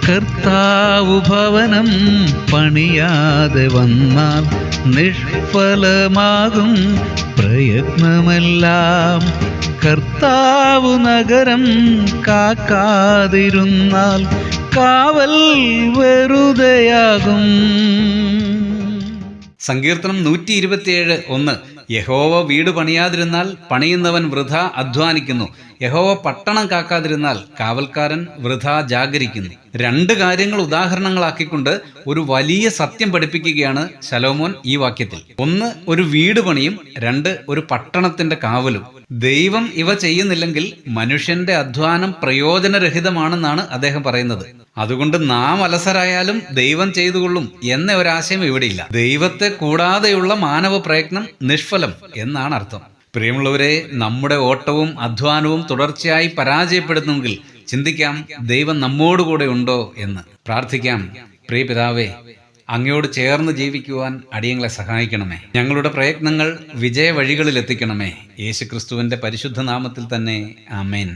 കർത്താവു ഭവനം പണിയാതെ വന്നാൽ നിഷ്ഫലമാകും പ്രയത്നമെല്ലാം. കർത്താവു നഗരം കാക്കാതിരുന്നാൽ കാവൽ വെറുതെയാകും. സങ്കീർത്തനം 127:1. യഹോവ വീട് പണിയാതിരുന്നാൽ പണിയുന്നവൻ വൃഥാ അധ്വാനിക്കുന്നു. യഹോവ പട്ടണം കാക്കാതിരുന്നാൽ കാവൽക്കാരൻ വൃഥാ ജാഗരിക്കുന്നു. 2 കാര്യങ്ങൾ ഉദാഹരണങ്ങളാക്കിക്കൊണ്ട് ഒരു വലിയ സത്യം പഠിപ്പിക്കുകയാണ് ശലോമോൻ ഈ വാക്യത്തിൽ. 1 ഒരു വീട് പണിയും, 2 ഒരു പട്ടണത്തിന്റെ കാവലും. ദൈവം ഇവ ചെയ്യുന്നില്ലെങ്കിൽ മനുഷ്യന്റെ അധ്വാനം പ്രയോജനരഹിതമാണെന്നാണ് അദ്ദേഹം പറയുന്നത്. അതുകൊണ്ട് നാം അലസരായാലും ദൈവം ചെയ്തുകൊള്ളും എന്ന ഒരാശയം ഇവിടെയില്ല. ദൈവത്തെ കൂടാതെയുള്ള മാനവ പ്രയത്നം നിഷ്ഫലം എന്നാണ് അർത്ഥം. പ്രിയമുള്ളവരെ, നമ്മുടെ ഓട്ടവും അധ്വാനവും തുടർച്ചയായി പരാജയപ്പെടുന്നുവെങ്കിൽ ചിന്തിക്കാം, ദൈവം നമ്മോടുകൂടെ ഉണ്ടോ എന്ന്. പ്രാർത്ഥിക്കാം. പ്രിയ പിതാവേ, അങ്ങയോട് ചേർന്ന് ജീവിക്കുവാൻ അടിയങ്ങളെ സഹായിക്കണമേ. ഞങ്ങളുടെ പ്രയത്നങ്ങൾ വിജയ വഴികളിൽ എത്തിക്കണമേ. യേശുക്രിസ്തുവിന്റെ പരിശുദ്ധ നാമത്തിൽ തന്നെ. ആമേൻ.